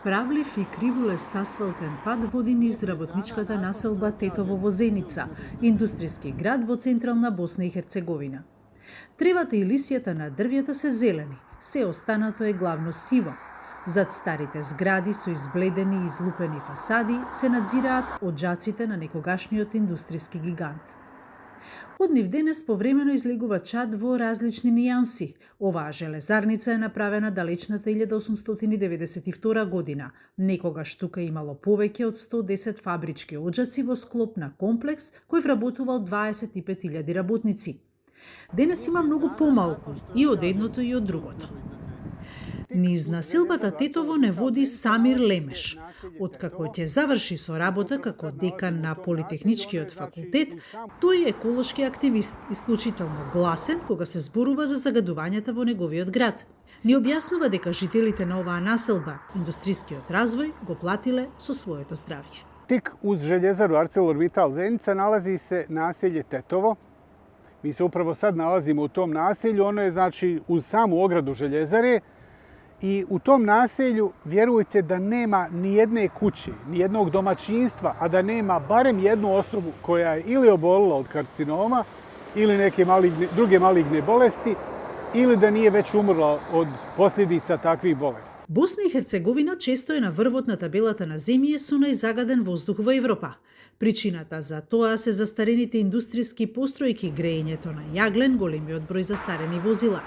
Правлив и кривулест асфалтен пат води низ работничката населба Тетово во Зеница, индустријски град во централна Босна и Херцеговина. Тревата и лисијата на дрвјата се зелени, се останато е главно сиво. Зад старите згради со избледени и излупени фасади се надзираат оджаците на некогашниот индустријски гигант. Од нив денес повремено излегува чад во различни нијанси. Оваа железарница е направена далечната 1892 година. Некогаш тука имало повеќе од 110 фабрички оджаци во склоп на комплекс кој вработувал 25.000 работници. Денес има многу помалку и од едното и од другото. Низ населбата Тетово не води Самир Лемеш. Откако ќе заврши со работа како декан на Политехничкиот факултет, тој е еколошки активист, исклучително гласен кога се зборува за загадувањата во неговиот град. Ни објаснува дека жителите на оваа населба индустријскиот развој го платиле со своето здравје. Tik uz željezaru ArcelorMittal Zenica nalazi se naselje Tetovo. Mi se upravo sad nalazimo u tom naselju. Ono je znači uz samu ogradu željezare. I u tom naselju vjerujte da nema ni jedne kuće, ni jednog domaćinstva, a da nema barem jednu osobu koja je ili obolila od karcinoma ili neke druge maligne bolesti ili da nije već umrla od posljedica takvih bolesti. Босна и Херцеговина често е на врвот на табелата на земје со најзагаден воздух во Европа. Причината за тоа се застарените индустријски постројки, греењето на јаглен, големиот број застарени возила.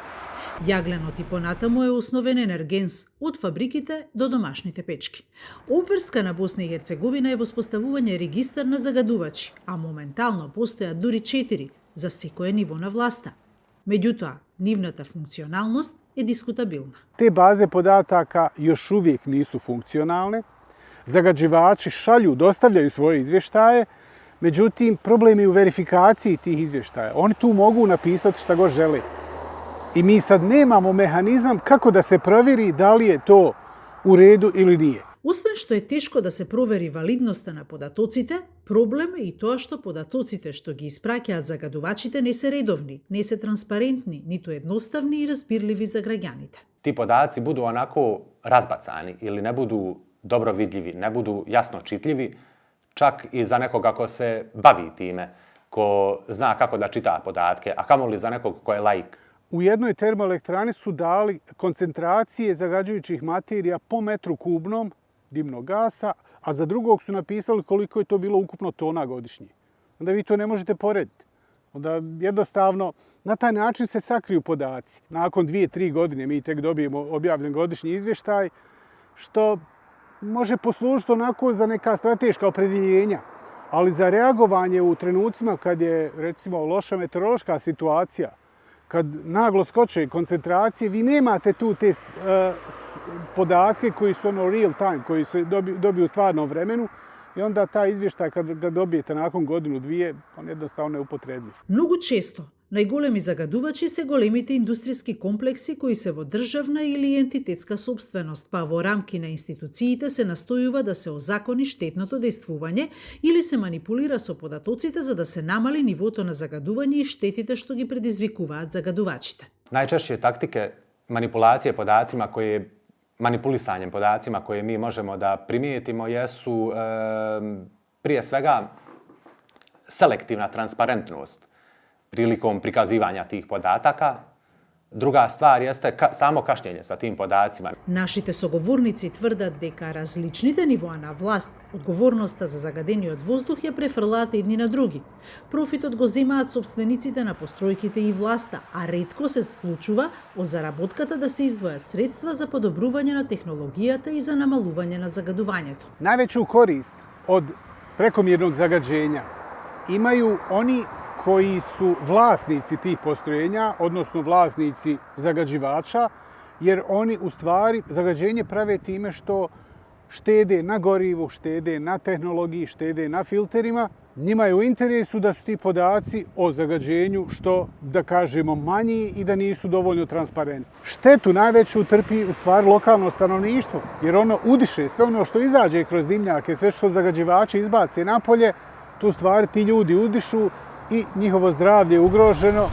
Јагленот и понатаму е основен енергенс од фабриките до домашните печки. Обврска на Босна и Херцеговина е воспоставување регистар на загадувачи, а моментално постојат дури 4 за секое ниво на власта. Меѓутоа, нивната функционалност е дискутабилна. Te baze podataka još uvijek nisu funkcionalne. Zagađivači dostavljaju svoje izvještaje, međutim, problem je u verifikaciji tih izvještaja. Oni tu mogu napisati šta god žele. I mi sad nemamo mehanizam kako da se provjeri da li je to u redu ili nije. Освен што е тешко да се провери валидноста на податоците, проблем е и тоа што податоците што ги испраќаат загадувачите не се редовни, не се транспарентни, ниту едноставни и разбирливи за граѓаните. Ti podaci budu onako razbacani ili ne budu dobro vidljivi, ne budu jasno čitljivi, čak i za nekoga ko se bavi time, ko zna kako da čita podatke, a kamoli za nekog ko je laik. U jednoj termoelektrani su dali koncentracije zagađujućih materija po metru kubnom dimnog gasa, a za drugog su napisali koliko je to bilo ukupno tona godišnje. Onda vi to ne možete porediti. Onda jednostavno na taj način se sakriju podaci. Nakon 2-3 godine mi tek dobijemo objavljen godišnji izvještaj, što može poslužiti onako za neka strateška opredjeljenja, ali za reagovanje u trenucima kad je recimo loša meteorološka situacija, kad naglo skoče koncentracije, vi nemate tu te podatke koji su real time, koji se dobiju u stvarnom vremenu i onda taj izvještaj kad ga dobijete nakon godinu, dvije, on jednostavno je upotrebljiv. Многу често најголеми загадувачи се големите индустријски комплекси кои се во државна или ентитетска собственост, па во рамки на институциите се настојува да се озакони штетното дејствување или се манипулира со податоците за да се намали нивото на загадување и штетите што ги предизвикуваат загадувачите. Najčešće taktike manipulacije podacima manipulisanjem podacima koje mi možemo da primijetimo jesu prije svega selektivna transparentnost prilikom prikazivanja tih podataka. Druga stvar jeste samo kašnjenje sa tim podacima. Нашите соговорници тврдат дека различните нивоа на власт одговорноста за загадениот воздух ја префрлаат едни на други. Профитот го земаат собствениците на постројките и власта, а ретко се случува од заработката да се издвојат средства за подобрување на технологијата и за намалување на загадувањето. Najveću korist od prekomjernog zagađenja imaju oni koji su vlasnici tih postrojenja, odnosno vlasnici zagađivača, jer oni u stvari zagađenje prave time što štede na gorivu, štede na tehnologiji, štede na filterima. Njima je u interesu da su ti podaci o zagađenju što, da kažemo, manji i da nisu dovoljno transparentni. Štetu najveću trpi u stvari lokalno stanovništvo, jer ono udiše sve ono što izađe kroz dimnjake, sve što zagađivači izbace napolje, tu stvari ti ljudi udišu i njihovo zdravlje je ugroženo.